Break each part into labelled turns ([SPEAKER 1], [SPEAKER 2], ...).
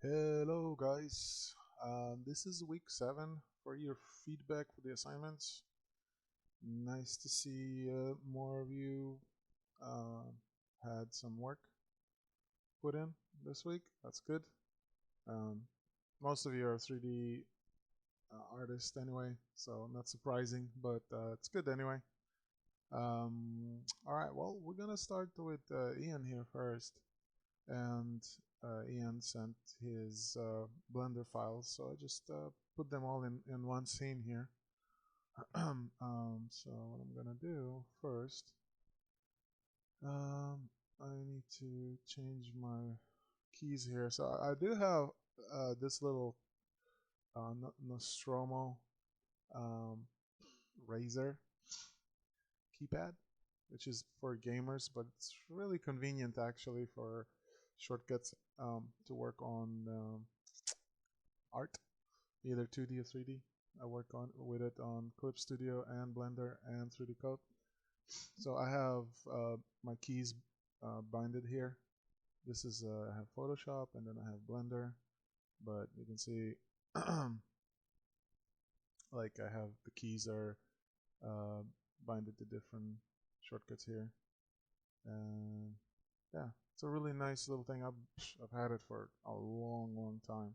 [SPEAKER 1] Hello, guys. This is week 7 for your feedback for the assignments. Nice to see more of you uh, had some work put in this week. That's good. Um, Most of you are 3D artists anyway, so not surprising, but it's good anyway. All right, well, we're gonna start with Ian here first, and Ian sent his Blender files, so I just put them all in one scene here. So what I'm gonna do first, I need to change my keys here. So I do have this little Nostromo um, Razer keypad, which is for gamers, but it's really convenient actually for shortcuts to work on art, either 2D or 3D. I work on with it on Clip Studio and Blender and 3D Code. So I have my keys binded here. This is I have Photoshop and then I have Blender, but you can see like I have the keys are uh, binded to different shortcuts here, and yeah, it's a really nice little thing. I've had it for a long time,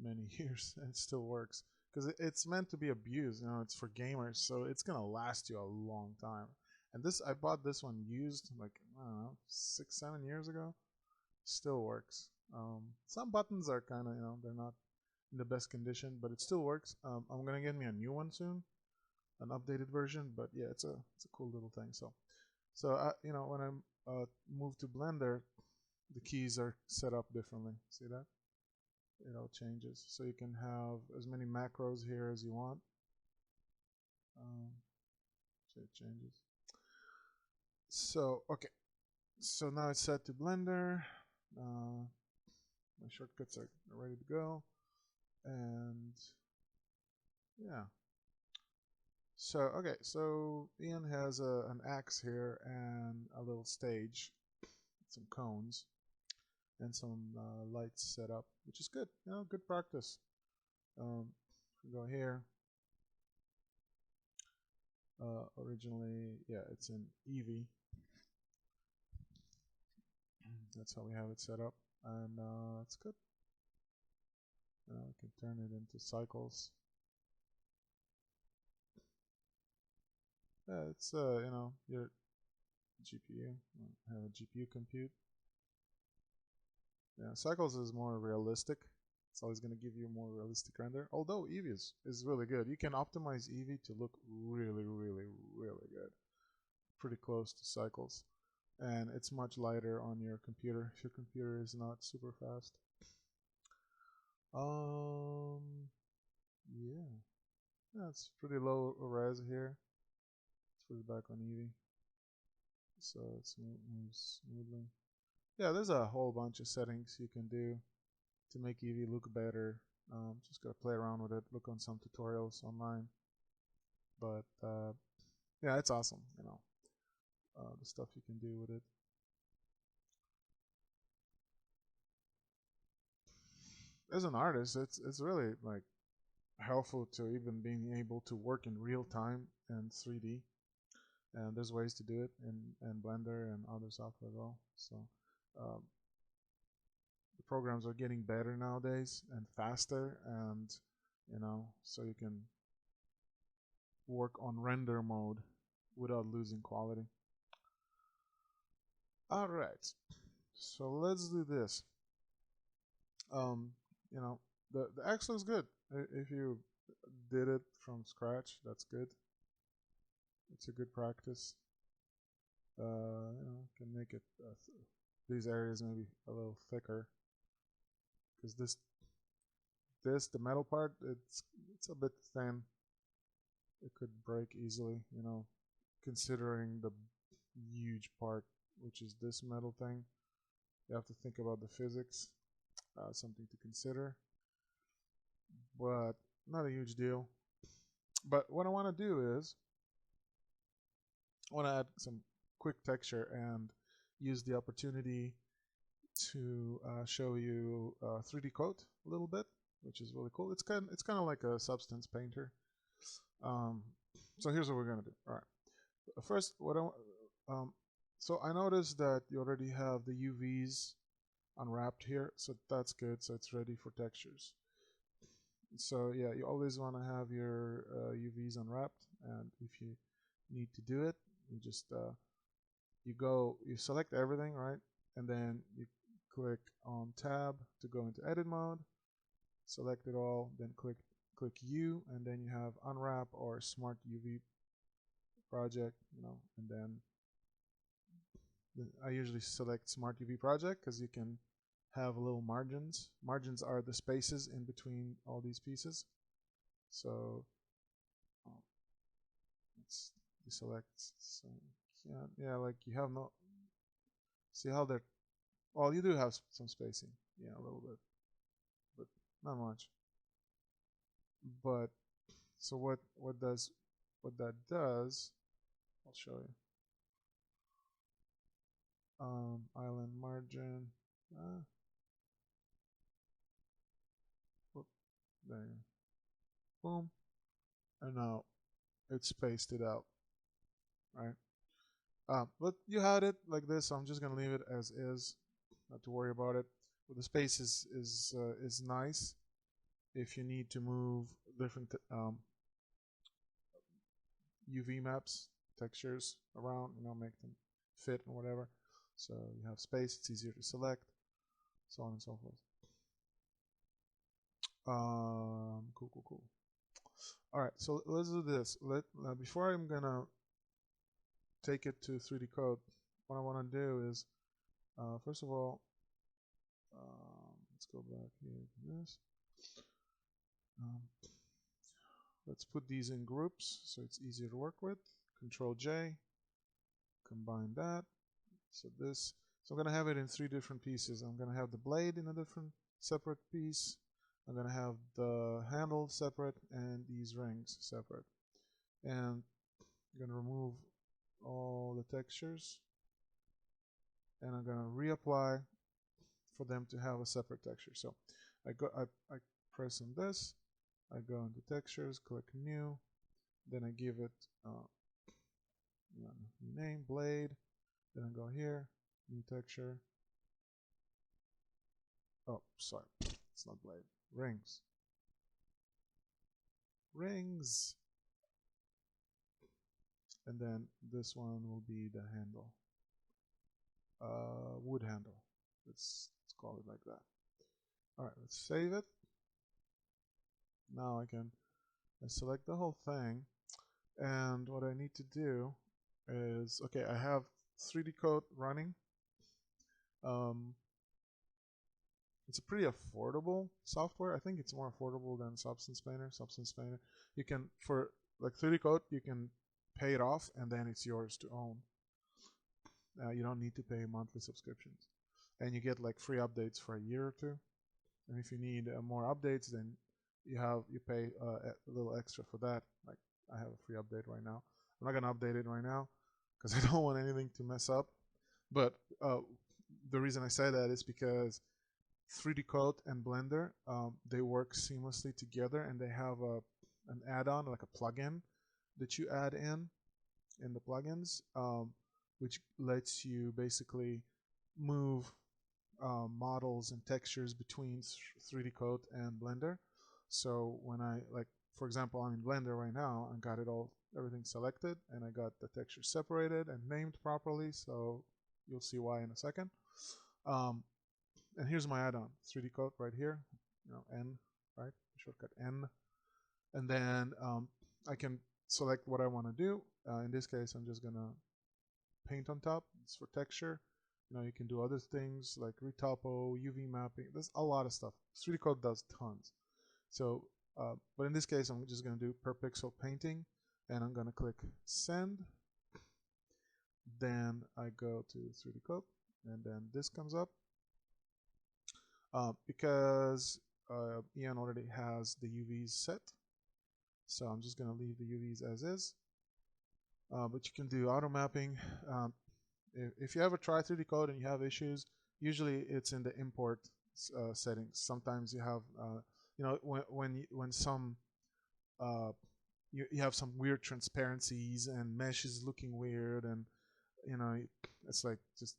[SPEAKER 1] many years, and it still works because it's meant to be abused. You know, it's for gamers, so it's gonna last you a long time. And this, I bought this one used like I don't know 6 7 years ago. Still works. Some buttons are kind of they're not in the best condition, but it still works. I'm gonna get me a new one soon, an updated version. But yeah, it's a cool little thing. So when I move to Blender, the keys are set up differently. See that? It all changes. So you can have as many macros here as you want. Um, so it changes. So, okay. So now it's set to Blender. My shortcuts are ready to go. And yeah. So, okay. So Ian has an axe here and a little stage, some cones, and some lights set up, which is good. Good practice. We go here. Originally, yeah, it's in Eevee. That's how we have it set up, and it's good. We can turn it into cycles. Yeah, it's your GPU. Have a GPU compute. Yeah, cycles is more realistic. It's always going to give you more realistic render. Although Eevee is really good. You can optimize Eevee to look really good. Pretty close to cycles. And it's much lighter on your computer if your computer is not super fast. Yeah. Yeah, it's pretty low res here. Let's put it back on Eevee. So it moves smoothly. Yeah, there's a whole bunch of settings you can do to make Eevee look better. Just gotta play around with it, look on some tutorials online. But yeah, it's awesome, the stuff you can do with it. As an artist, it's really like helpful to even being able to work in real time and 3D. And there's ways to do it in Blender and other software as well. So um, the programs are getting better nowadays and faster, and so you can work on render mode without losing quality. All right, so let's do this. Um, you know, the X looks good. If you did it from scratch, that's good. It's a good practice. Can make it these areas maybe a little thicker because this the metal part it's a bit thin. It could break easily, considering the huge part, which is this metal thing. You have to think about the physics, something to consider, but not a huge deal. But what I want to do is I want to add some quick texture and use the opportunity to show you 3D code a little bit, which is really cool. It's kind of like a Substance Painter. So here's what we're gonna do. All right. First, so I noticed that you already have the UVs unwrapped here, so that's good. So it's ready for textures. So yeah, you always want to have your UVs unwrapped, and if you need to do it, you just you select everything, right, and then you click on tab to go into edit mode, select it all, then click U, and then you have unwrap or smart UV project, and then I usually select smart UV project because you can have little margins. Margins are the spaces in between all these pieces. So let's deselect. So yeah, like you have no. See how they're. Well, you do have some spacing, yeah, a little bit, but not much. But so what that does? I'll show you. Island margin. Whoop, there you go. Boom, and now it's spaced it out, right? But you had it like this, so I'm just gonna leave it as is, not to worry about it. But the space is nice if you need to move different UV maps, textures around, make them fit and whatever. So you have space; it's easier to select, so on and so forth. Cool. All right, so let's do this. Before I'm gonna take it to 3D code, what I want to do is, first of all, let's go back here to this. Let's put these in groups so it's easier to work with. Control J, combine that. So I'm going to have it in 3 different pieces. I'm going to have the blade in a different separate piece. I'm going to have the handle separate and these rings separate. And I'm going to remove all the textures. And I'm going to reapply for them to have a separate texture. So I press on this. I go into textures, click new, then I give it new name, blade, then I go here, new texture. Oh, sorry, it's not blade, rings. And then this one will be the handle, wood handle. Let's call it like that. All right, let's save it. Now I select the whole thing, and what I need to do is, okay, I have 3D code running. It's a pretty affordable software. I think it's more affordable than Substance Painter. You can, for like 3D code, you can pay it off and then it's yours to own. You don't need to pay monthly subscriptions, and you get like free updates for a year or two. And if you need more updates, then you pay a little extra for that. Like I have a free update right now. I'm not gonna update it right now because I don't want anything to mess up. But the reason I say that is because 3D Code and Blender, they work seamlessly together, and they have an add-on, like a plugin that you add in the plugins, which lets you basically move models and textures between 3D Code and Blender. So when for example, I'm in Blender right now and got everything selected, and I got the texture separated and named properly, so you'll see why in a second. And here's my add-on, 3D Code right here, N, right, shortcut N. And then I can select what I want to do. In this case, I'm just gonna paint on top. It's for texture. You can do other things like retopo, UV mapping. There's a lot of stuff. 3D Code does tons. So, but in this case, I'm just gonna do per pixel painting, and I'm gonna click send. Then I go to 3D Code, and then this comes up. Because Ian already has the UVs set, so I'm just going to leave the UVs as is. But you can do auto mapping. If you ever try 3D Code and you have issues, usually it's in the import settings. Sometimes you have, when some you have some weird transparencies and mesh is looking weird, and you know it's like just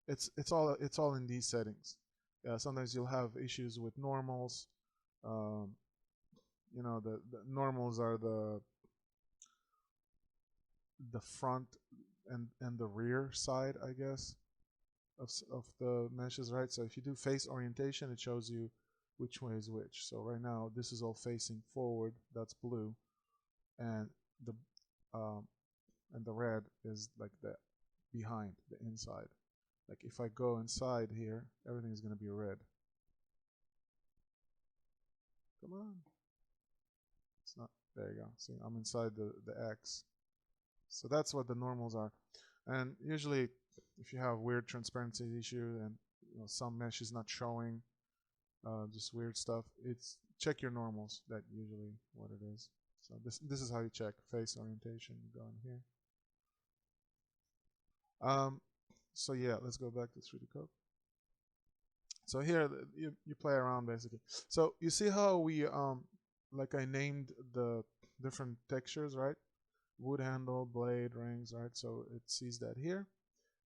[SPEAKER 1] it's all in these settings. Sometimes you'll have issues with normals. Um, the normals are the front and the rear side, I guess, of the meshes, right? So if you do face orientation, it shows you which way is which. So right now this is all facing forward, that's blue, and the um, and the red is like the behind, the inside. Like if I go inside here, everything is going to be red. Come on. It's not. There you go. See, I'm inside the X. So that's what the normals are. And usually, if you have weird transparency issue and some mesh is not showing, just weird stuff, it's check your normals. That usually what it is. So this is how you check face orientation. You go in here. So yeah, let's go back to 3D Code. So here you play around basically. So you see how we like I named the different textures, right? Wood handle, blade, rings, right? So it sees that here,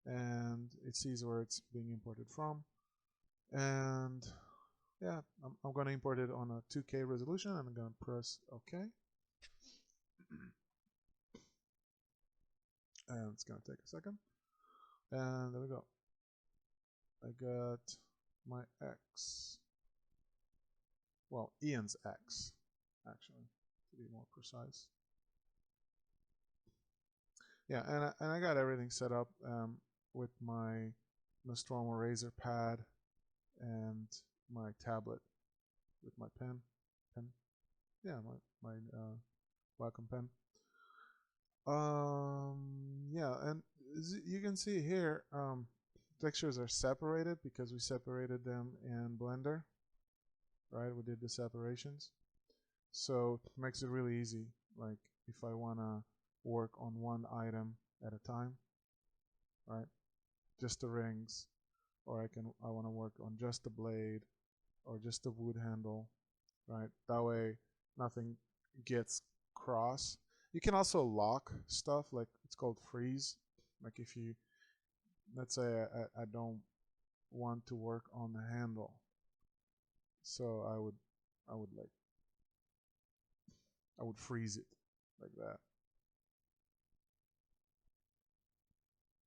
[SPEAKER 1] and it sees where it's being imported from. And yeah, I'm going to import it on a 2K resolution, and I'm going to press OK. And it's going to take a second. And there we go. I got my X. Well, Ian's X, actually, to be more precise. Yeah, and I got everything set up with my Nostromo Razor pad and my tablet with my pen. Yeah, my Wacom pen. Yeah, and you can see here, textures are separated because we separated them in Blender, right? We did the separations, so it makes it really easy. Like if I wanna work on one item at a time, right? Just the rings, or I want to work on just the blade or just the wood handle, right? That way nothing gets cross. You can also lock stuff, like it's called freeze. Like if you, let's say I don't want to work on the handle, so I would freeze it like that.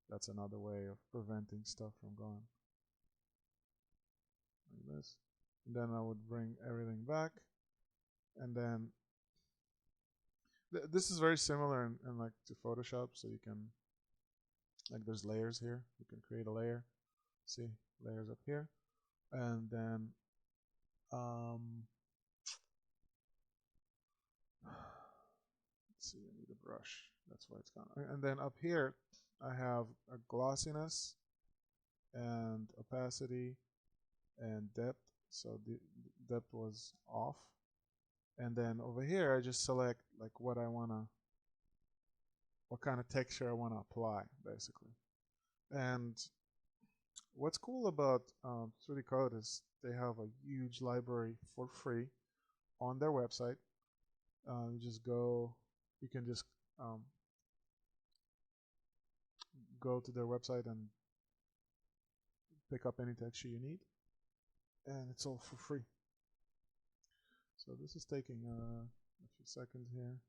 [SPEAKER 1] That's another way of preventing stuff from going like this. And then I would bring everything back, and then this is very similar in like to Photoshop. So you can, like, there's layers here. You can create a layer. See, layers up here, and then let's see, I need a brush. That's why it's gone. And then up here, I have a glossiness and opacity and depth. So the depth was off. And then over here, I just select like what kind of texture I want to apply, basically. And what's cool about 3D Code is they have a huge library for free on their website. You can just go to their website and pick up any texture you need, and it's all for free. So this is taking a few seconds here.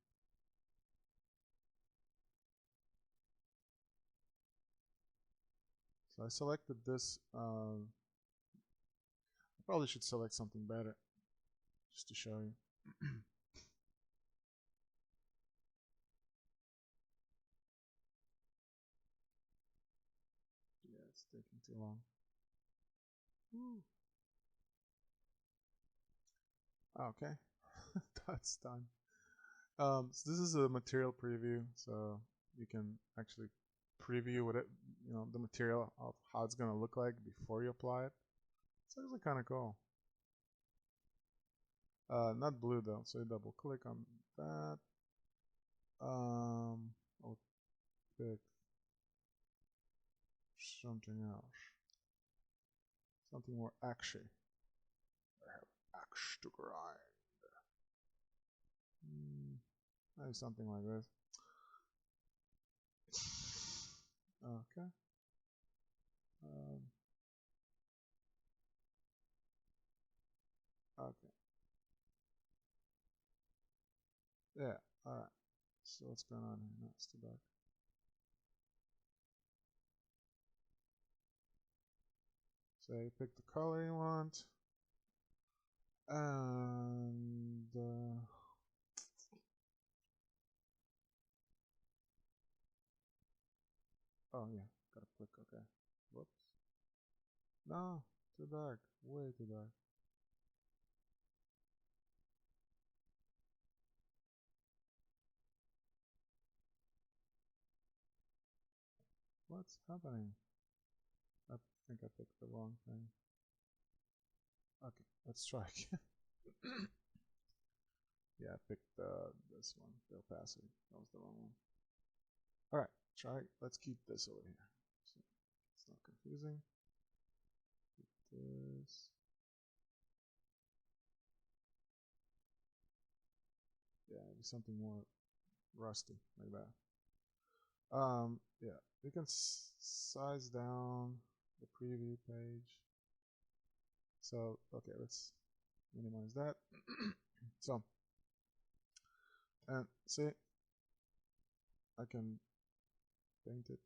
[SPEAKER 1] So I selected this. I probably should select something better, just to show you. Yeah, it's taking too long. Woo. Okay, that's done. So this is a material preview, so you can actually preview what the material of how it's gonna look like before you apply it. It's actually kind of cool. Not blue though, so you double click on that. I'll pick something else. Something more action. I have axe to grind. Maybe something like this. Okay. Okay. Yeah. All right. So what's going on here? No, it's too dark. So you pick the color you want, and oh yeah, gotta click. Okay. Whoops. No, too dark. Way too dark. What's happening? I think I picked the wrong thing. Okay, let's try again. Yeah, I picked this one, the opacity. That was the wrong one. All right, try. Let's keep this over here. So it's not confusing. Keep this. Yeah, maybe something more rusty like that. Yeah, we can size down the preview page. So, okay, let's minimize that. So, and see, I can paint it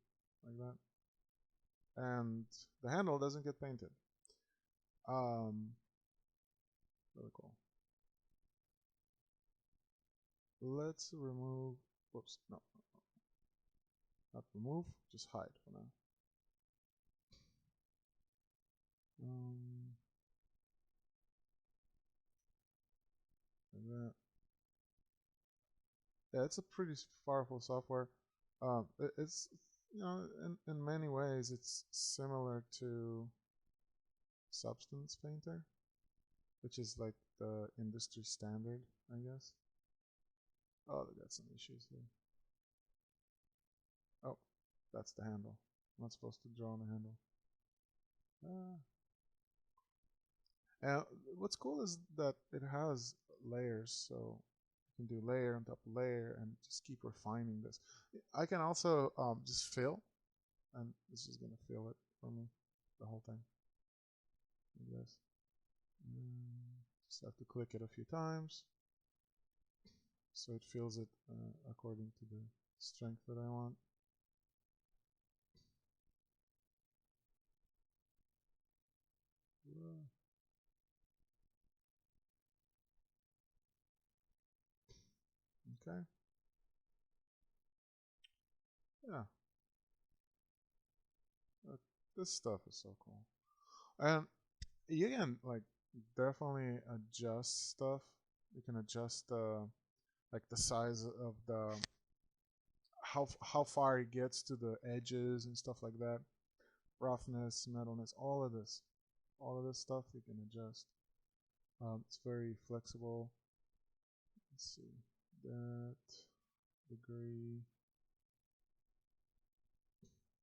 [SPEAKER 1] like that. And the handle doesn't get painted. Really cool. Let's remove, whoops, no, not remove, just hide for now. Like that. Yeah, it's a pretty powerful software. It's, you know, in many ways it's similar to Substance Painter, which is like the industry standard, I guess. Oh, they got some issues here. Oh, that's the handle. I'm not supposed to draw on the handle. And what's cool is that it has layers, so you can do layer on top of layer and just keep refining this. I can also just fill, and this is gonna fill it for me, the whole thing. Like this. Just have to click it a few times, so it fills it according to the strength that I want. Okay. Yeah. This stuff is so cool. And you can like definitely adjust stuff. You can adjust like the size of the how far it gets to the edges and stuff like that. Roughness, metalness, all of this stuff you can adjust. It's very flexible. Let's see that degree.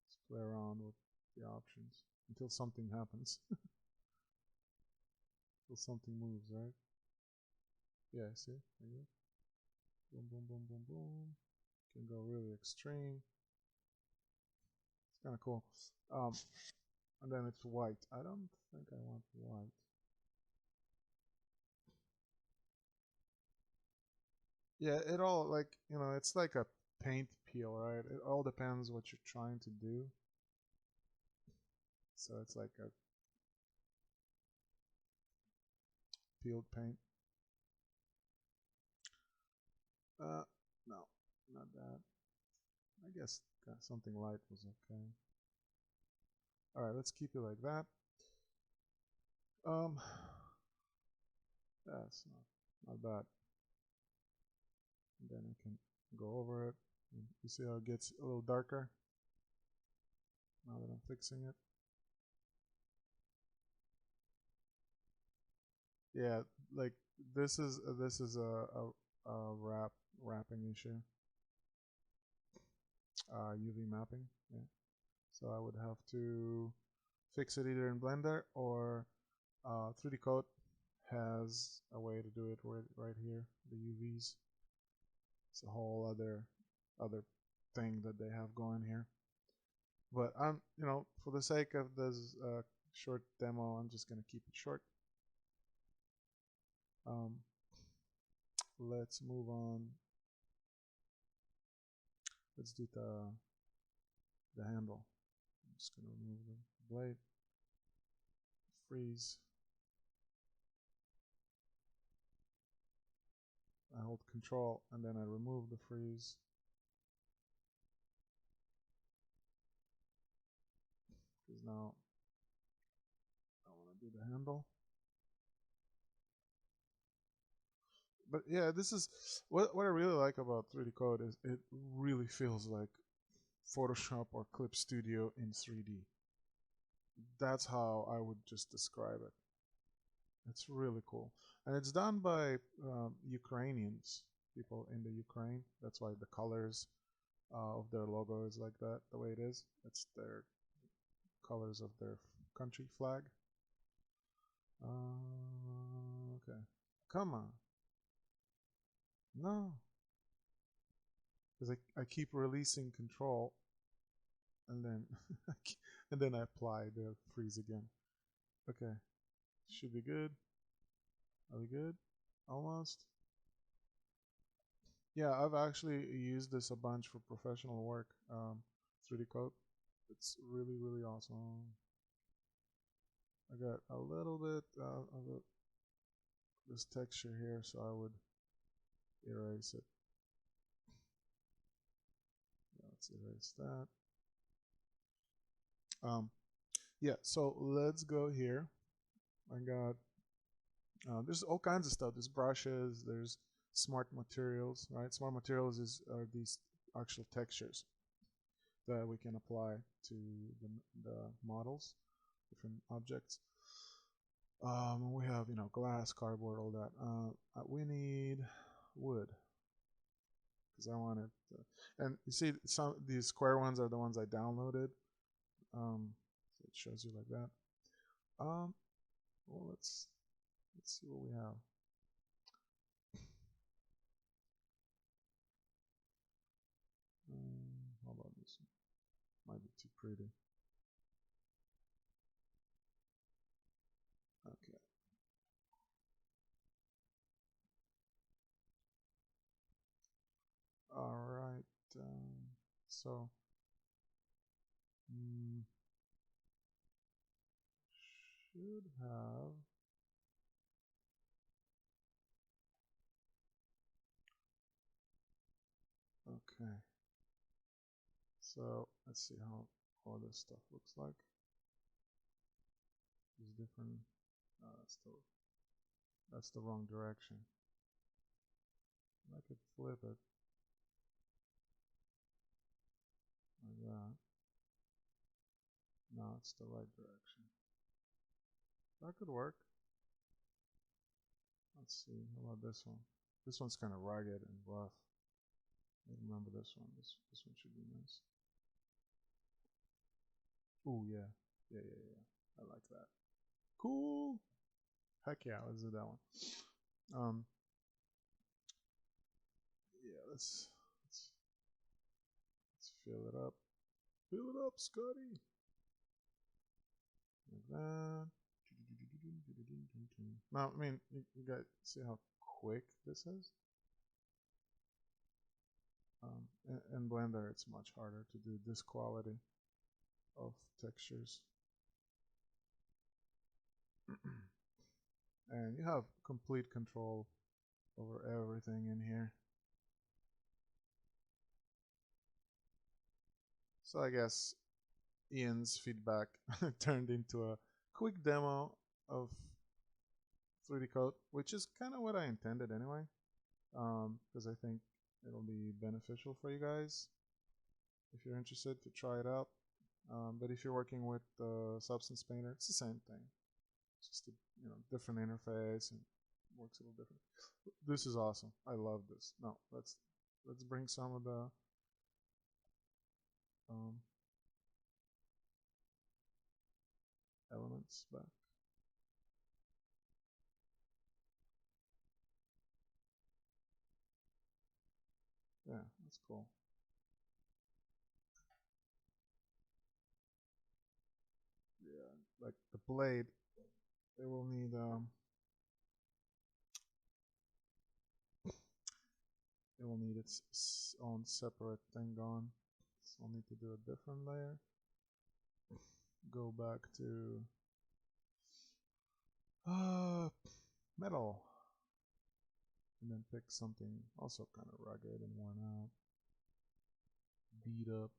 [SPEAKER 1] Let's play around with the options until something happens. Until something moves, right? Yeah, see? Like boom, boom, boom, boom, boom. Can go really extreme. It's kind of cool. And then it's white. I don't think I want white. Yeah, it all like, you know, it's like a paint peel, right? It all depends what you're trying to do. So it's like a peeled paint. No, not that. I guess something light was okay. All right, let's keep it like that. Um, that's not bad. And then I can go over it. And you see how it gets a little darker now that I'm fixing it. Yeah, like this is a wrapping issue. UV mapping. Yeah. So I would have to fix it either in Blender or 3D Code has a way to do it right here. The UVs. It's a whole other thing that they have going here. But for the sake of this short demo, I'm just gonna keep it short. Let's move on. Let's do the handle. I'm just gonna remove the blade, freeze. I hold Control and then I remove the freeze. Because now I want to do the handle. But yeah, this is what I really like about 3D Code is it really feels like Photoshop or Clip Studio in 3D. That's how I would just describe it. It's really cool. And it's done by Ukrainians, people in the Ukraine. That's why the colors of their logo is like that, the way it is. It's their colors of their country flag. Okay. Come on. No. Because I keep releasing Control and then and then I apply the freeze again. Okay. Should be good. Are we good? Almost. Yeah, I've actually used this a bunch for professional work. 3D Code. It's really, really awesome. I got a little bit of this texture here, so I would erase it. Let's erase that. Yeah, so let's go here. I got there's all kinds of stuff. There's brushes. There's smart materials, right? Smart materials are these actual textures that we can apply to the models, different objects. We have glass, cardboard, all that. We need wood because I wanted. And you see, some these square ones are the ones I downloaded. So it shows you like that. Well, let's see what we have. How about this one? Might be too pretty. Okay. All right. So should have. Okay. So let's see how all this stuff looks like. There's different. That's the wrong direction. I could flip it like that. No, it's the right direction. That could work. Let's see. How about this one? This one's kind of rugged and rough. I remember this one. This one should be nice. Ooh, yeah. Yeah. I like that. Cool. Heck yeah, let's do that one. Yeah, let's fill it up. Fill it up, Scotty. Like that. Now, I mean, you guys see how quick this is? In Blender, it's much harder to do this quality of textures. And you have complete control over everything in here. So I guess Ian's feedback turned into a quick demo of 3D Code, which is kind of what I intended anyway, because I think it'll be beneficial for you guys if you're interested to try it out. But if you're working with Substance Painter, it's the same thing. It's just a different interface and works a little different. This is awesome. I love this. Now let's bring some of the elements back. Yeah, that's cool. Yeah, like the blade, it will need its own separate thing going. So I'll need to do a different layer. Go back to metal, and then pick something also kind of rugged and worn out, beat up.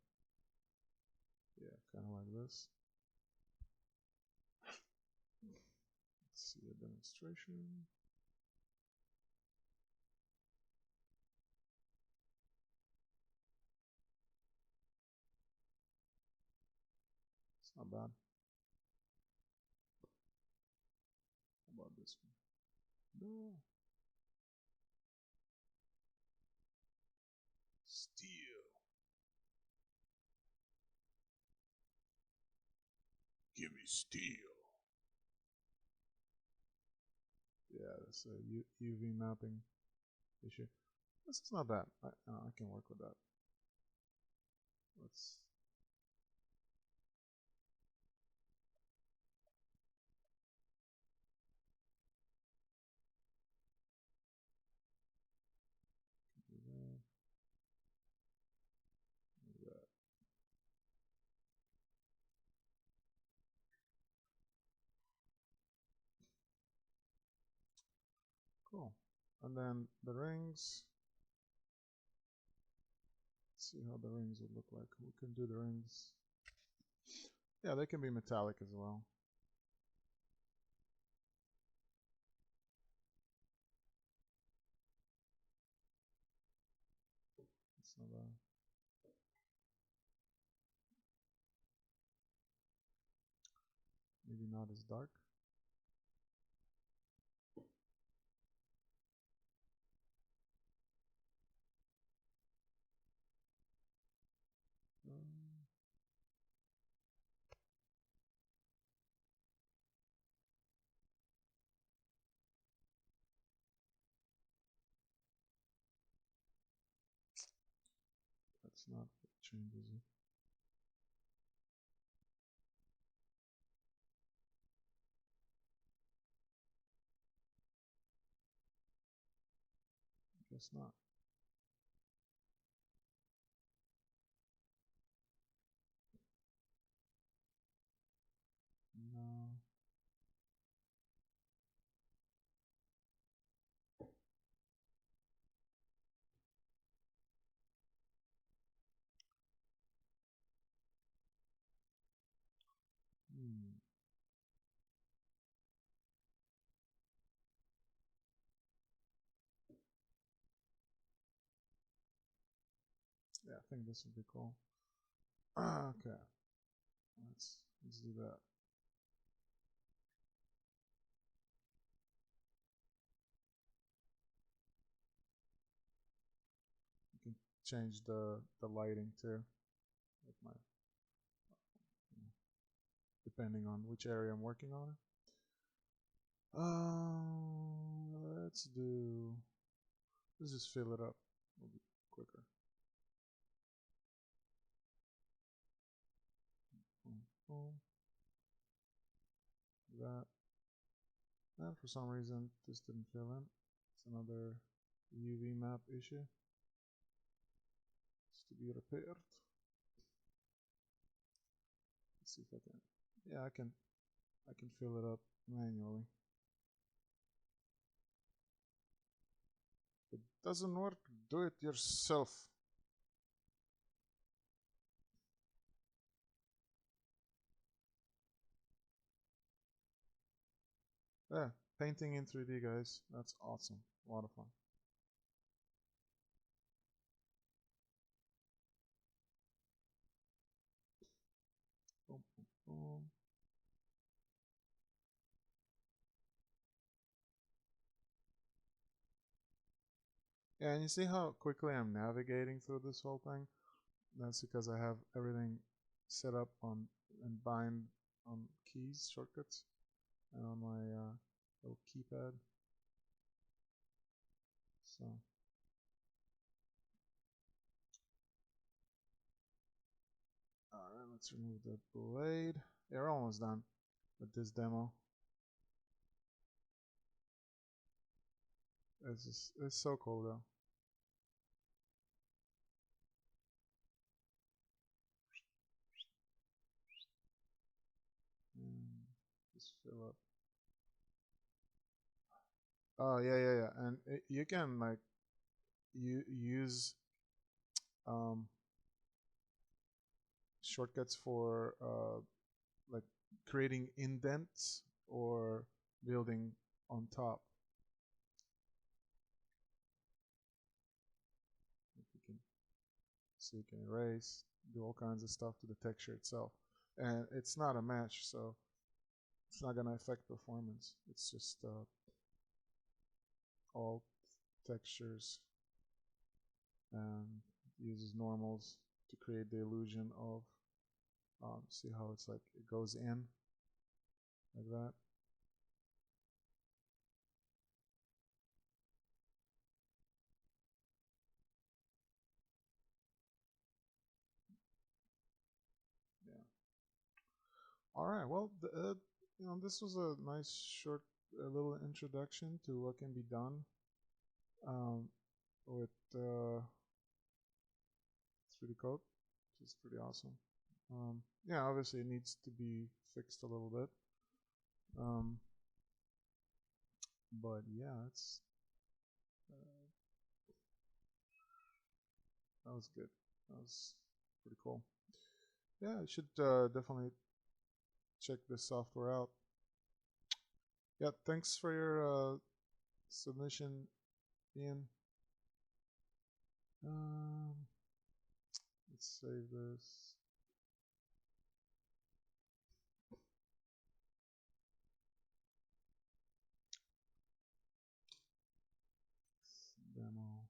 [SPEAKER 1] Yeah, kind of like this. Let's see a demonstration. It's not bad. How about this one? No. Steel. Give me steel. Yeah, that's a UV mapping issue. This is not bad. I can work with that. Let's. Do that. Do that. Cool. And then the rings. Let's see how the rings would look like. We can do the rings. Yeah, they can be metallic as well. It's not bad. Maybe not as dark. That's not what changes it. Guess not. No. Hmm. Yeah, I think this would be cool. Okay. Let's do that. You can change the lighting too, with my depending on which area I'm working on. Let's do. Let's just fill it up. It'll be quicker. Boom, boom. That. And for some reason, this didn't fill in. It's another UV map issue. It's to be repaired. Let's see if I can. Yeah, I can fill it up manually. If it doesn't work, do it yourself. Yeah, painting in 3D, guys. That's awesome. A lot of fun. Boom, boom, boom. Yeah, and you see how quickly I'm navigating through this whole thing? That's because I have everything set up on and bind on keys shortcuts and on my little keypad. So alright, let's remove the blade. Yeah, we're almost done with this demo. It's so cool though. And just fill up. Oh yeah. And you can like you use um, shortcuts for like creating indents or building on top. If you can, so you can erase, do all kinds of stuff to the texture itself, and it's not a mesh, so it's not gonna affect performance. It's just all textures and uses normals to create the illusion of see how it's like it goes in like that. Yeah. All right. Well, this was a nice short little introduction to what can be done um, with 3D Code, which is pretty awesome. Yeah, obviously it needs to be fixed a little bit. Um, but yeah, that was good. That was pretty cool. Yeah, you should definitely check this software out. Yeah, thanks for your submission, Ian. Um, let's save this. Demo.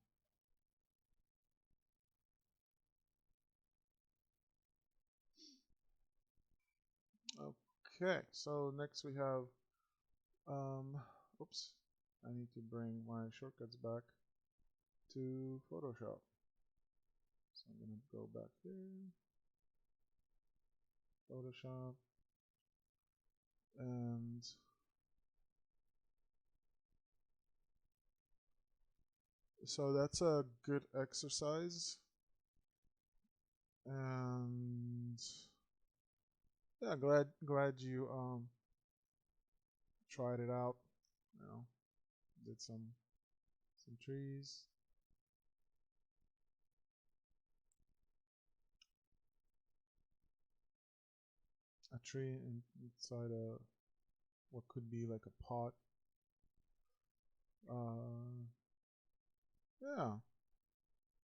[SPEAKER 1] Okay, so next we have, oops, I need to bring my shortcuts back to Photoshop. So I'm gonna go back here, Photoshop, and so that's a good exercise. And yeah, glad you tried it out. You know, did some trees. A tree inside a what could be like a pot. Uh, yeah.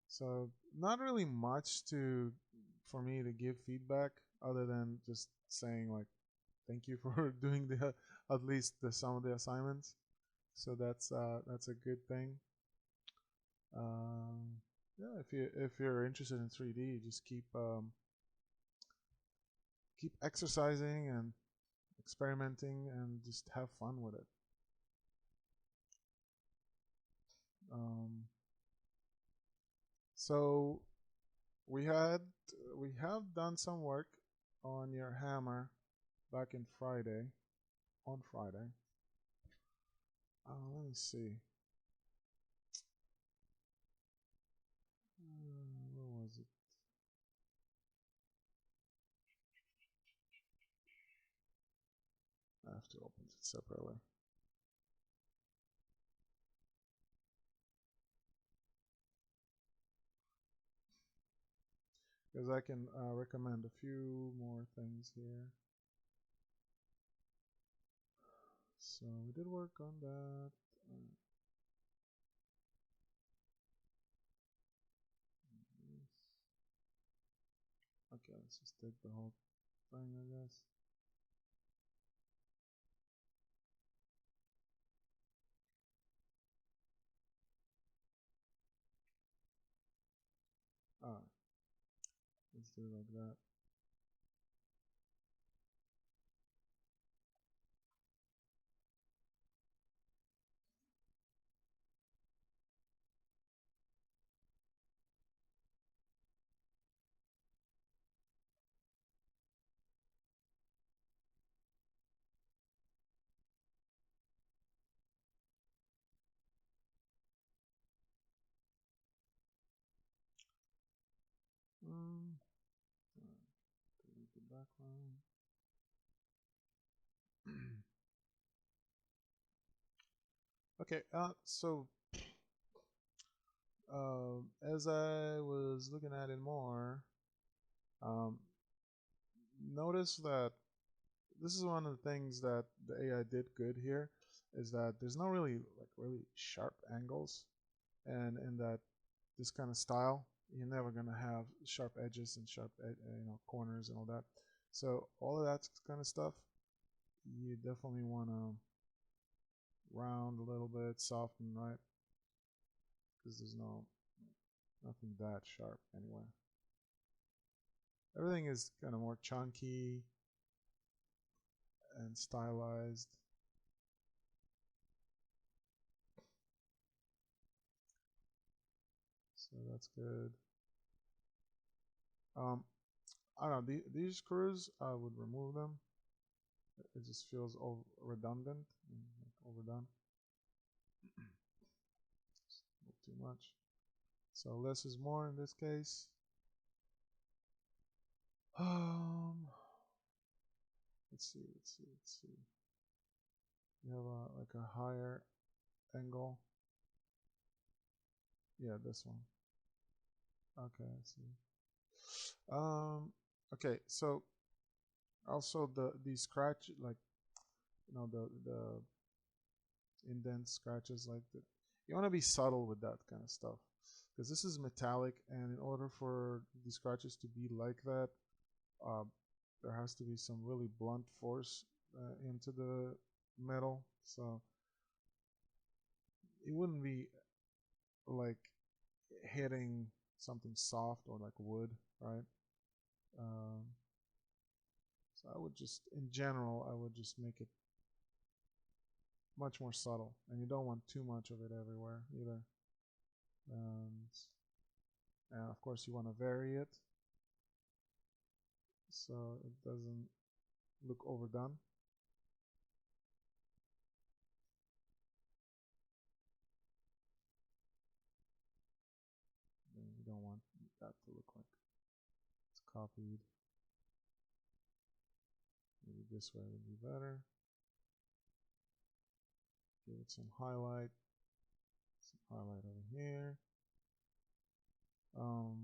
[SPEAKER 1] So not really much to for me to give feedback other than just saying like thank you for doing the at least some of the assignments. So that's a good thing. Um, yeah, if you're interested in 3D, just keep exercising and experimenting and just have fun with it. Um, so we had we have done some work on your hammer back in Friday on Friday. Let me see. Where was it? I have to open it separately. Because I can recommend a few more things here. So we did work on that. Okay, let's just take the whole thing, I guess. Alright, let's do it like that. background. Okay, so as I was looking at it more, um, notice that this is one of the things that the AI did good here, is that there's no really sharp angles, and in that this kind of style, you're never gonna have sharp edges and sharp corners and all that. So all of that kind of stuff, you definitely want to round a little bit, soften, right? Because there's nothing that sharp anyway. Everything is kind of more chunky and stylized. So that's good. I don't know, these screws, I would remove them. It just feels redundant and like overdone. Too much. So less is more in this case. Um, let's see. You have like a higher angle. Yeah, this one. Okay, I see. Okay, so also the scratch, like the indent scratches, like you want to be subtle with that kind of stuff, because this is metallic, and in order for the scratches to be like that, uh, there has to be some really blunt force into the metal. So it wouldn't be like hitting something soft or like wood, right? Um, so I would just, in general, I would just make it much more subtle, and you don't want too much of it everywhere either. And, and of course, you want to vary it so it doesn't look overdone. And you don't want that to look like it's copied. Maybe this way would be better. Give it some highlight over here. Um,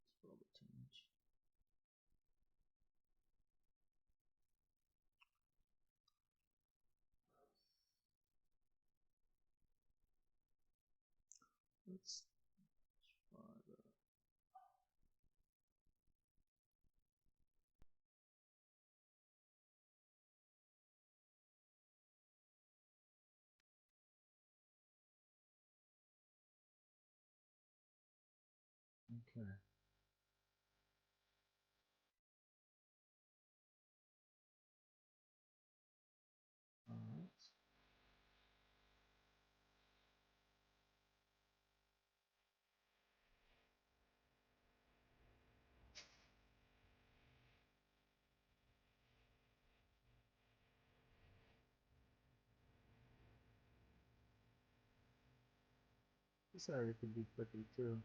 [SPEAKER 1] it's a little bit too much. Let's try that. Okay. All right. This area could be thicker too.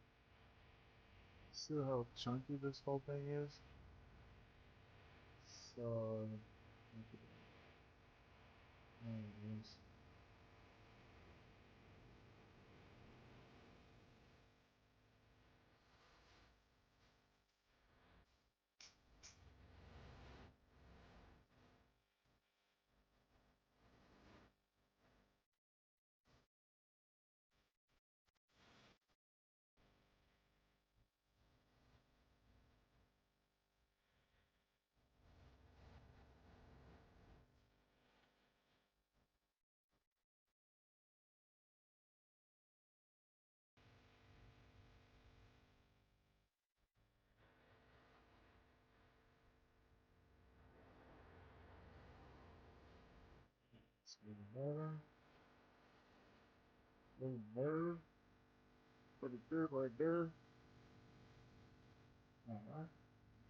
[SPEAKER 1] See how chunky this whole thing is? So, there it is. It's a little better. A little better. Pretty good right there. Alright.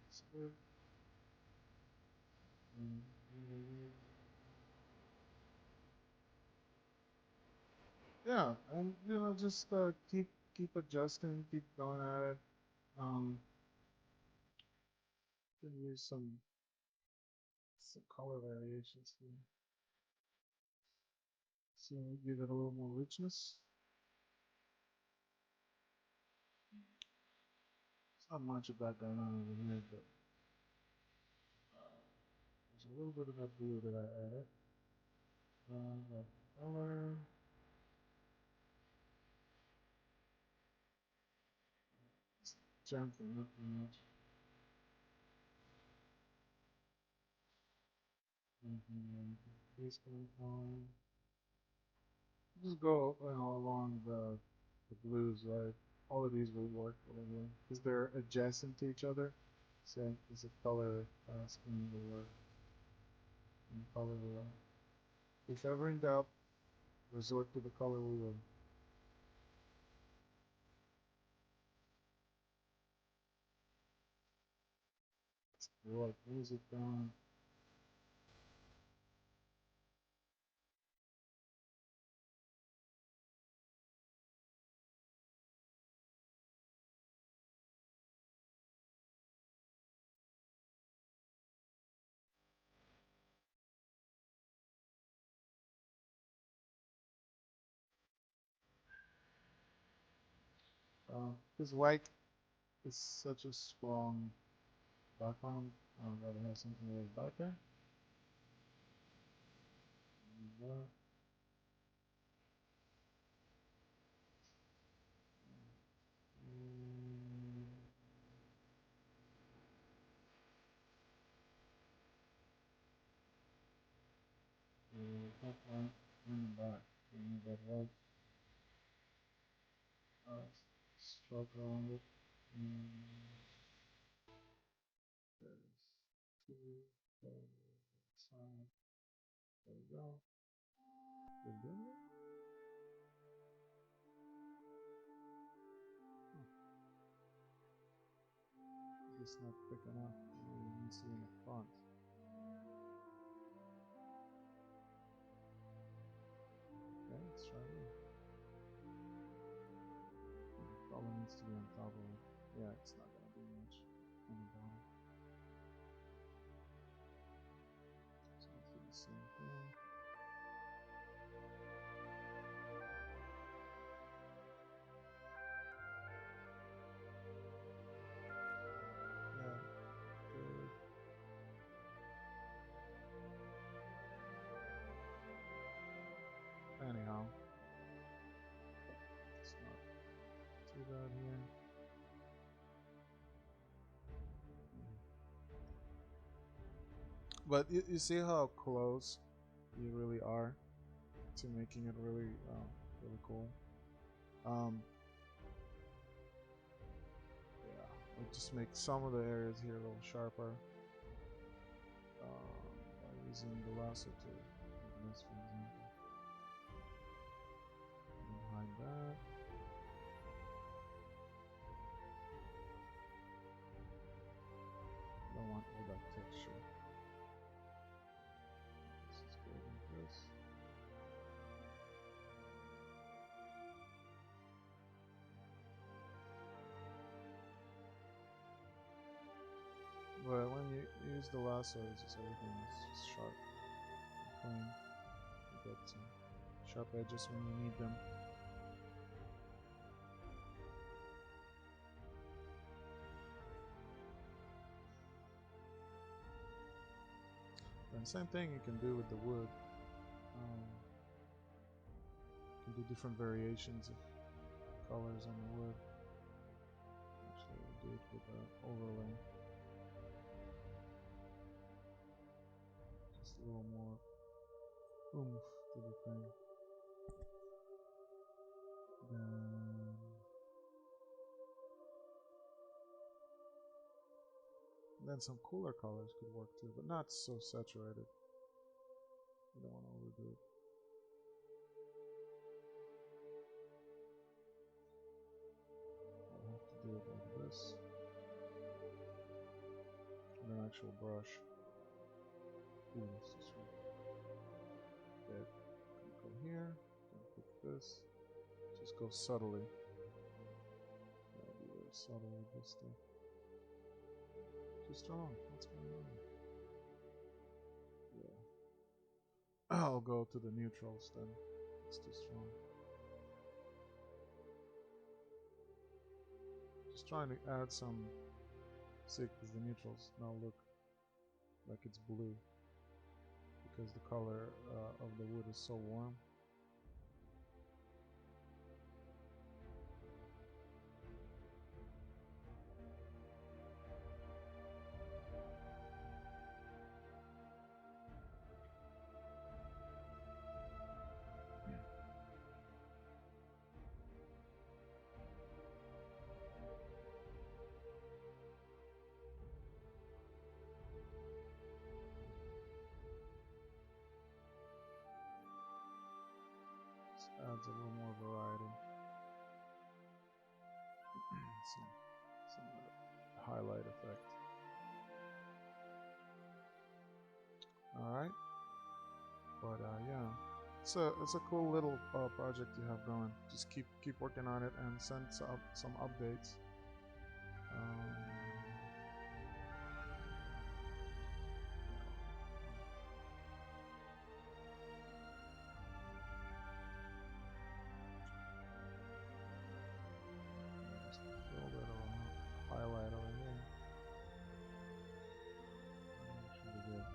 [SPEAKER 1] That's good. Yeah, and just keep adjusting, keep going at it. Um, can use some color variations here. So give it a little more richness. It's not much of that going on over here, but there's a little bit of that blue that I added. That color. It's jumping up too much. This going on. Just go along the blues, right? All of these will work over here because they're adjacent to each other. So it's a color scheme will work. And color will. If ever in doubt, resort to the color wheel. What is it down? Because white is such a strong background. I'd rather have something like back there. Top one and back. And that right stroke around it. There's two, four, five. There we go. You're doing it? Just not thick enough. You need to see in the front. Okay, let's try it. Probably needs to be on top of it. Yeah, it's not gonna do much on the bottom. So let's do the same thing. Yeah, good. Anyhow, it's not too bad here. But you see how close you really are to making it really, really cool. Yeah, I'll just make some of the areas here a little sharper by using the lasso to make this, for example. And hide that. Don't want all that texture. This is good like this. But when you use the lasso, it's just everything is just sharp and clean. You get some sharp edges when you need them. And same thing you can do with the wood. You can do different variations of colors on the wood. Actually, we'll do it with an overlay. Just a little more oomph to the thing. Then some cooler colors could work too, but not so saturated. You don't want to overdo it. I'll have to do it like this. actual brush. Ooh, that's too sweet. Okay, go here. Don't pick this. Just go subtly. Yeah, be very subtle with this stuff. Too strong. What's going on? Yeah. I'll go to the neutrals then. It's too strong. Just trying to add some sick because the neutrals now look like it's blue because the color of the wood is so warm. Adds a little more variety. some highlight effect. Alright. But yeah. It's a cool little project you have going. Just keep working on it and send some updates. Just a little bit of a highlight over here. Should be good.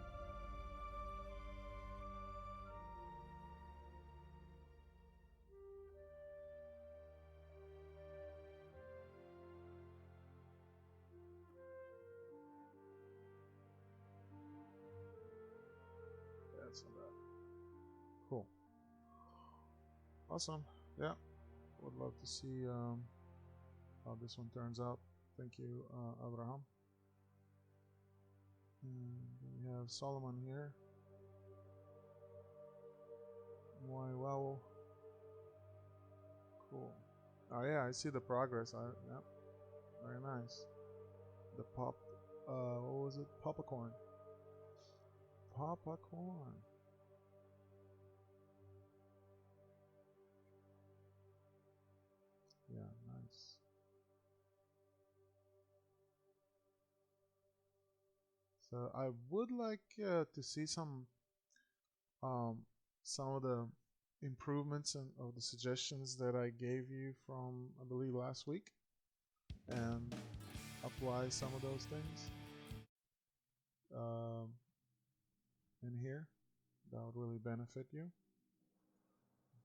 [SPEAKER 1] That's not bad. Cool. Awesome. Yeah. Would love to see how this one turns out. Thank you, Abraham. And we have Solomon here. Why, wow. Cool. Oh yeah, I see the progress. Yep. Very nice. The pop, what was it? Popcorn. Popcorn. Yeah, nice. So I would like to see um, some of the improvements and of the suggestions that I gave you from I believe last week, and apply some of those things um, in here. That would really benefit you.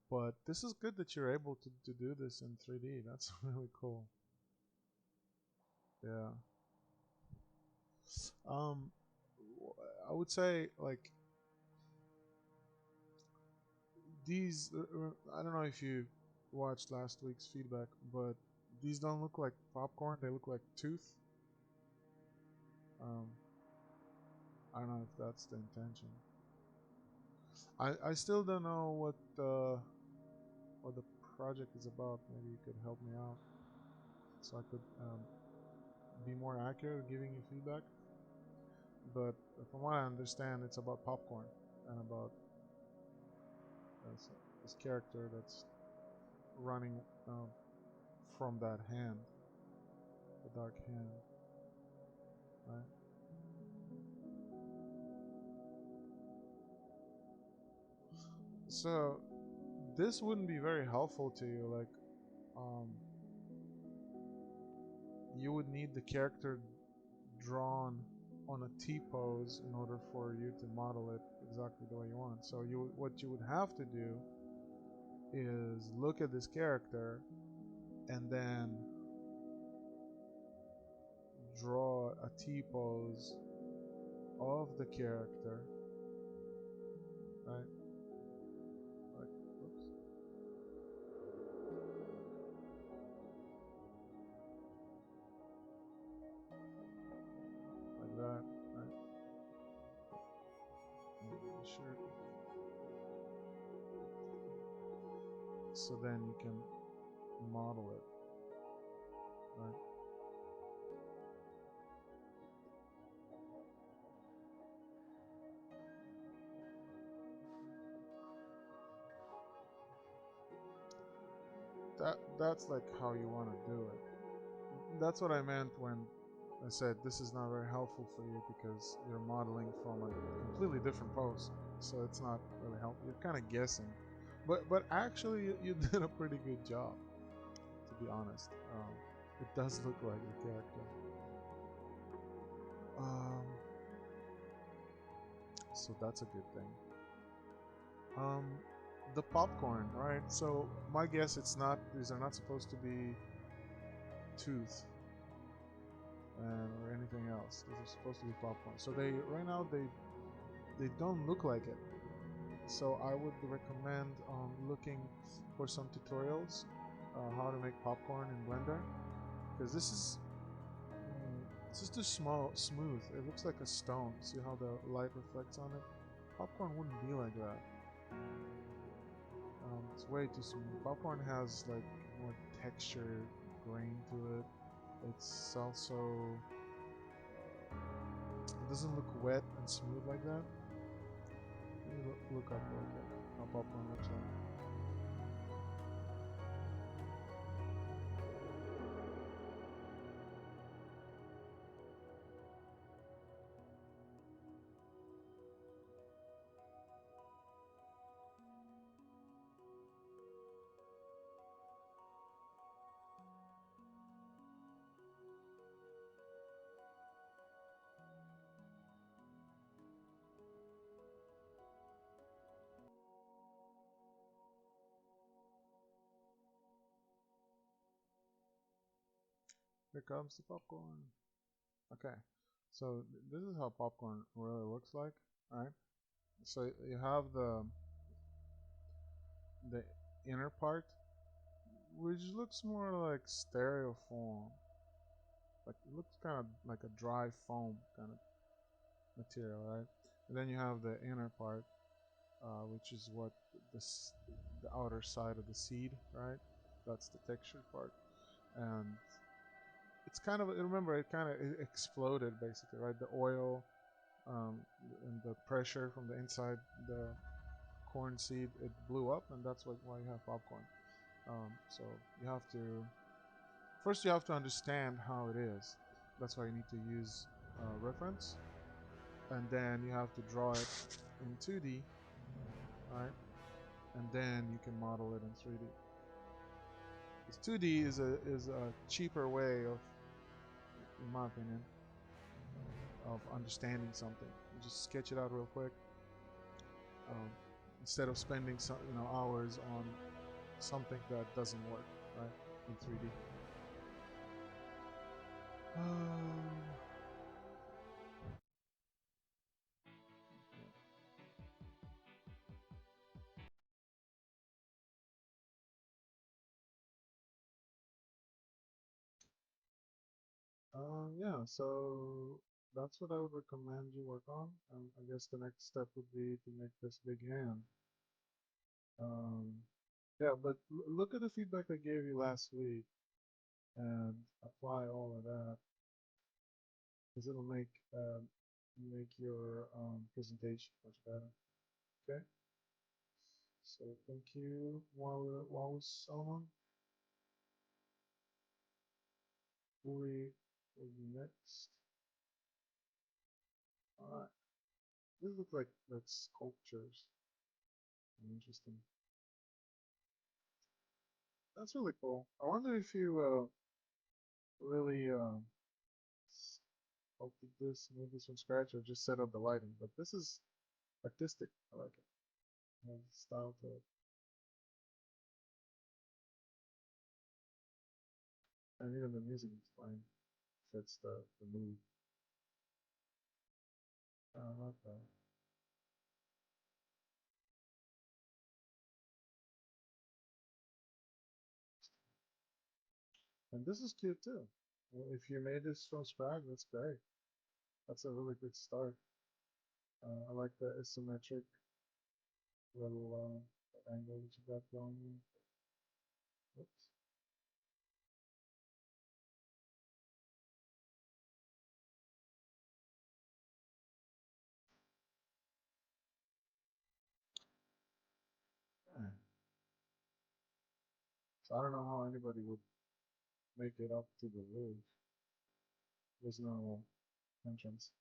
[SPEAKER 1] But this is good that you're able to do this in 3D. That's really cool. Yeah. Um, I would say like these. I don't know if you watched last week's feedback, but these don't look like popcorn. They look like tooth. Um, I don't know if that's the intention. I still don't know what the project is about. Maybe you could help me out so I could be more accurate giving you feedback. But from what I understand, it's about popcorn and about this character that's running from that hand, the dark hand, right? So this wouldn't be very helpful to you. Like, um, you would need the character drawn on a T pose in order for you to model it exactly the way you want. So what you would have to do is look at this character and then draw a T pose of the character, right? Like, oops. Like that, right? The shirt. So then you can model it, right? that's like how you want to do it. That's what I meant when I said this is not very helpful for you because you're modeling from a completely different pose, so it's not really helpful. You're kind of guessing, but actually you did a pretty good job, to be honest. It does look like a character. Um, so that's a good thing. Um, the popcorn, right? So my guess, it's not. These are not supposed to be tooth or anything else. These are supposed to be popcorn. So they right now they don't look like it. So I would recommend looking for some tutorials how to make popcorn in Blender, because this is too smooth. It looks like a stone. See how the light reflects on it? Popcorn wouldn't be like that. It's way too smooth. Popcorn has like more texture, grain to it. It's also it doesn't look wet and smooth like that. Let me look up real quick how popcorn looks like. Here comes the popcorn. Okay, so this is how popcorn really looks like, right? So you have the inner part, which looks more like styrofoam. Like it looks kind of like a dry foam kind of material, right? And then you have the inner part, which is what the outer side of the seed, right? That's the textured part, and it's kind of remember it kind of exploded basically, right? The oil and the pressure from the inside the corn seed, it blew up, and that's why you have popcorn. So you have to first you have to understand how it is. That's why you need to use reference, and then you have to draw it in 2D, right? And then you can model it in 3D. Because 2D is a cheaper way of, in my opinion, of understanding something. You just sketch it out real quick, um, instead of spending some hours on something that doesn't work, right, in 3D. Yeah, so that's what I would recommend you work on. I guess the next step would be to make this big hand. Um, yeah, but look at the feedback I gave you last week and apply all of that, because it'll make your presentation much better. Okay. So thank you, Wallace Salman. Uri will be next. All right. This looks like sculptures. Interesting. That's really cool. I wonder if you really sculpted this, made this from scratch, or just set up the lighting. But this is artistic. I like it. It has style to it. And even the music is fine. Fits the mood. I like that. And this is cute too. If you made this from scratch, that's great. That's a really good start. I like the isometric little angle that you got going. Oops. So I don't know how anybody would make it up to the roof. There's no entrance.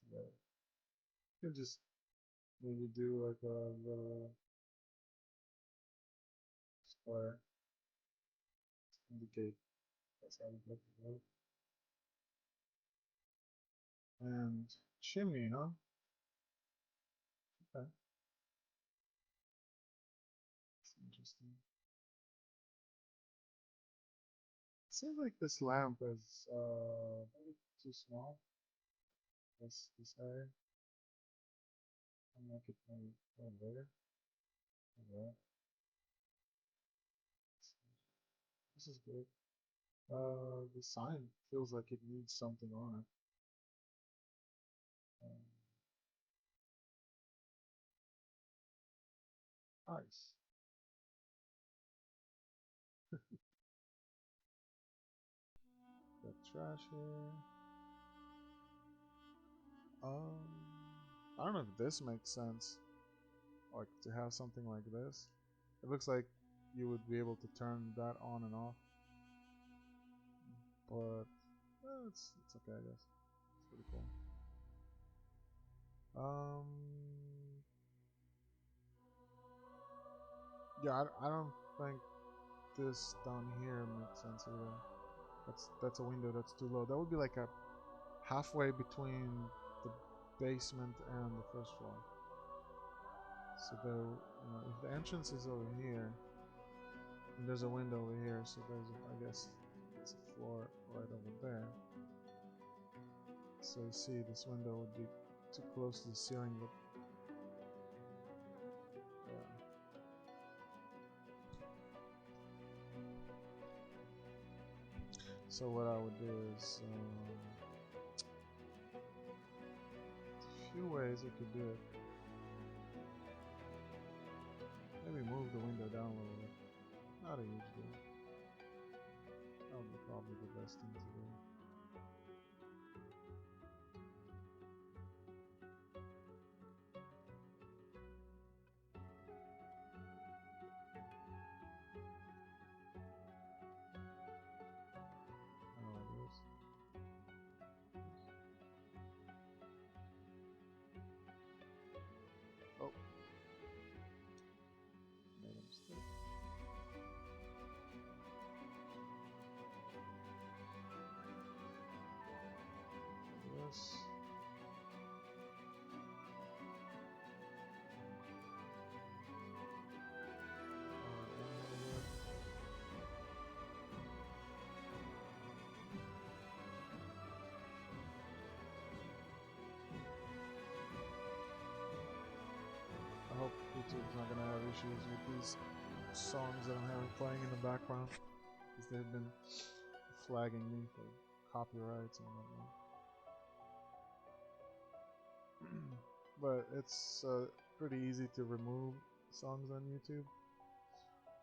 [SPEAKER 1] So you can just maybe do like a little square to indicate that's how you get the roof. And chimney, huh? Okay, that's interesting. Seems like this lamp is maybe too small. This area. And make it maybe a little bigger. Alright. This is good. The sign feels like it needs something on it. Nice. Got trash here. Um, I don't know if this makes sense. Like to have something like this. It looks like you would be able to turn that on and off. But it's okay, I guess. It's pretty cool. Yeah, I don't think this down here makes sense either. That's a window that's too low. That would be like a halfway between the basement and the first floor. So if the entrance is over here, and there's a window over here, so I guess it's a floor right over there. So you see, this window would be too close to the ceiling, but yeah. So what I would do is a few ways I could do it. Maybe move the window down a little bit. Not a huge deal. That would be probably the best thing to do. Like this. Oh, made a mistake. Yes. I hope YouTube's not gonna have issues with these songs that I'm having playing in the background, because they've been flagging me for copyrights and whatnot. But it's pretty easy to remove songs on YouTube.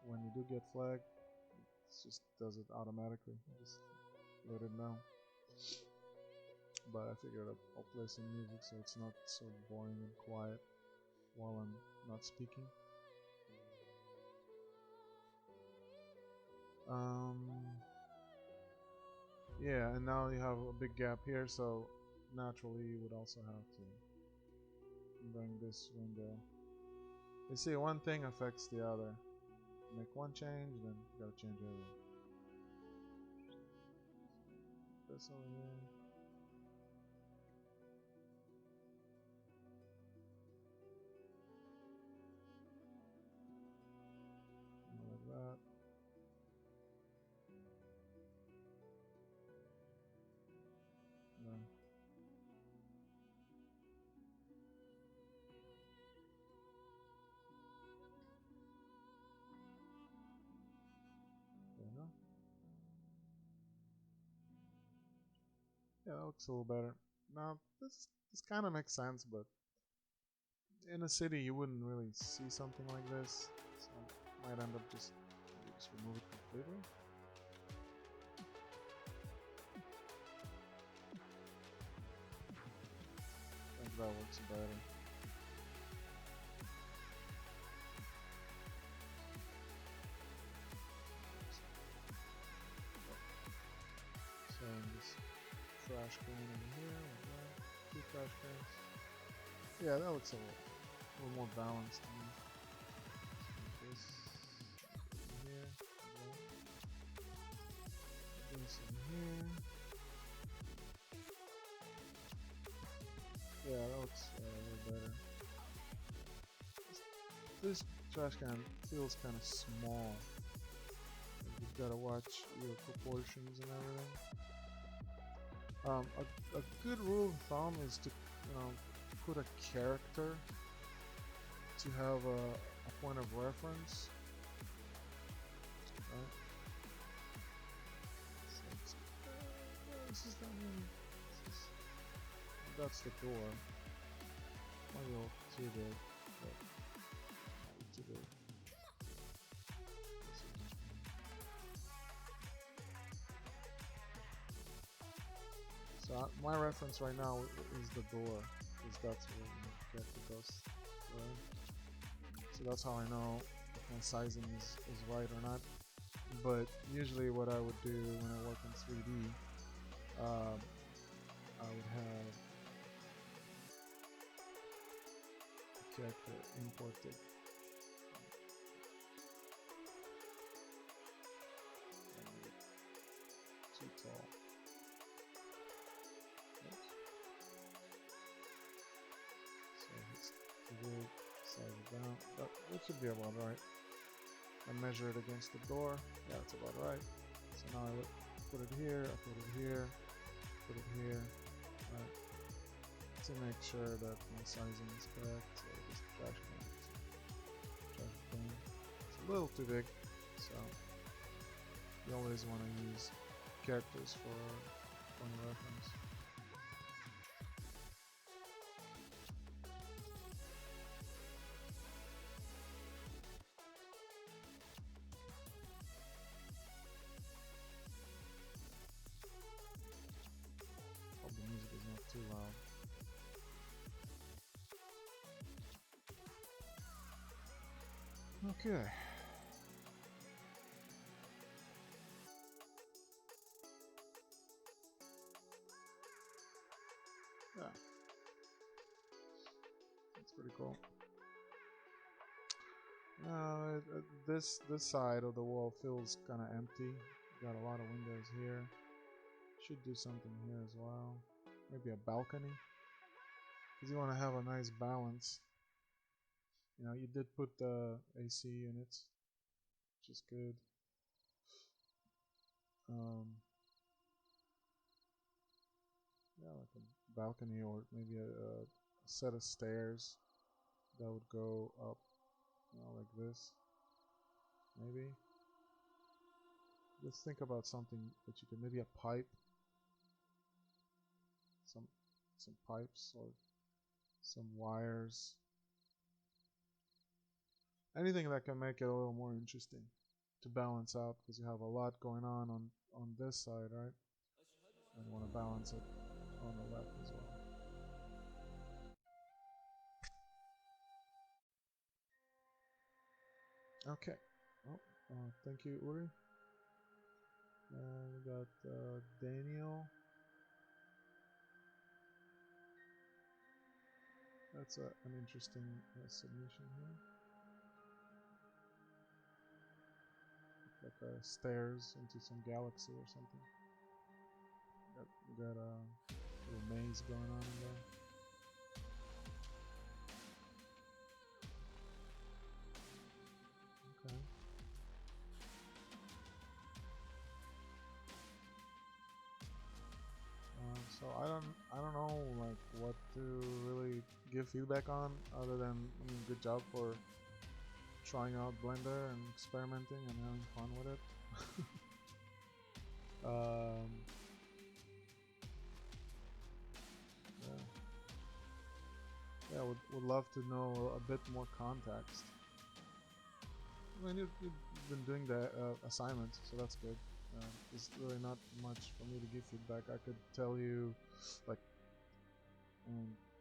[SPEAKER 1] When you do get flagged, it just does it automatically. Just let it know. But I figured I'll play some music so it's not so boring and quiet while I'm not speaking. Yeah, and now you have a big gap here, so naturally you would also have to bring this window. You see, one thing affects the other. Make one change, then you gotta change everything. This over here. Like that. Then there you go. Yeah, that looks a little better. Now this kind of makes sense, but in a city you wouldn't really see something like this, so might end up just remove it completely. I think that works better. trash can over here, like that. 2 trash cans. Yeah, that looks a little more balanced to me. Like this in here, like that. This in here. Yeah, that looks a little better. This trash can feels kind of small. You've got to watch your proportions and everything. A good rule of thumb is to put a character to have a point of reference. Right? So this is that's the door. Might be a little too big, but not too big. So my reference right now is the door, because that's where the character goes. Right? So that's how I know if my sizing is right or not. But usually what I would do when I work in 3D, I would have the character imported. Too tall. Oops. So it's too big, size it down. But it should be about right. I measure it against the door. Yeah, it's about right. So now I put it here, I put it here, put it here, right? To make sure that my sizing is correct. So this trash can. It's a little too big, so you always want to use characters for point of reference. Hope the music is not too loud. Okay. Yeah. That's pretty cool. This side of the wall feels kind of empty. Got a lot of windows here. Should do something here as well. Maybe a balcony. Because you want to have a nice balance. You know, you did put the AC units, which is good. Yeah, like a balcony or maybe a set of stairs that would go up, like this. Maybe. Let's think about something that you could, maybe a pipe. Some pipes or some wires. Anything that can make it a little more interesting to balance out, because you have a lot going on this side, right? And you want to balance it on the left as well. Okay. Oh, thank you, Uri. We got Daniel. That's an interesting submission here. Like stairs into some galaxy or something. Got a little maze going on in there. Okay. So I don't know like what to really give feedback on, other than good job for trying out Blender and experimenting and having fun with it. Yeah, would love to know a bit more context. I mean, you've been doing the assignment, so that's good. There's really not much for me to give feedback. I could tell you, like,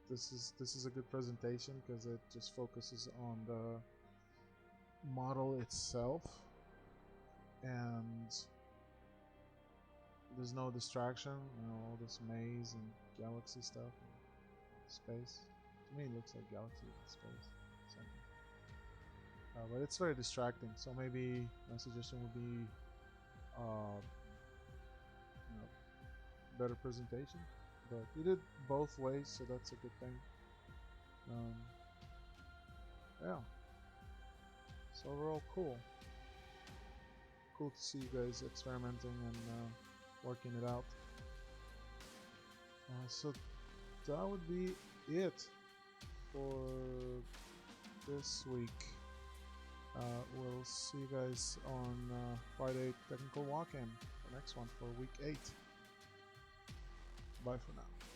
[SPEAKER 1] this is a good presentation because it just focuses on the model itself, and there's no distraction, you know, all this maze and galaxy stuff and space. To me, it looks like galaxy and space. But it's very distracting. So maybe my suggestion would be, you know, better presentation. But you did both ways, so that's a good thing. Um, yeah. So overall, cool. Cool to see you guys experimenting and working it out. So that would be it for this week. We'll see you guys on Friday Technical Walk-In, the next one for week 8. Bye for now.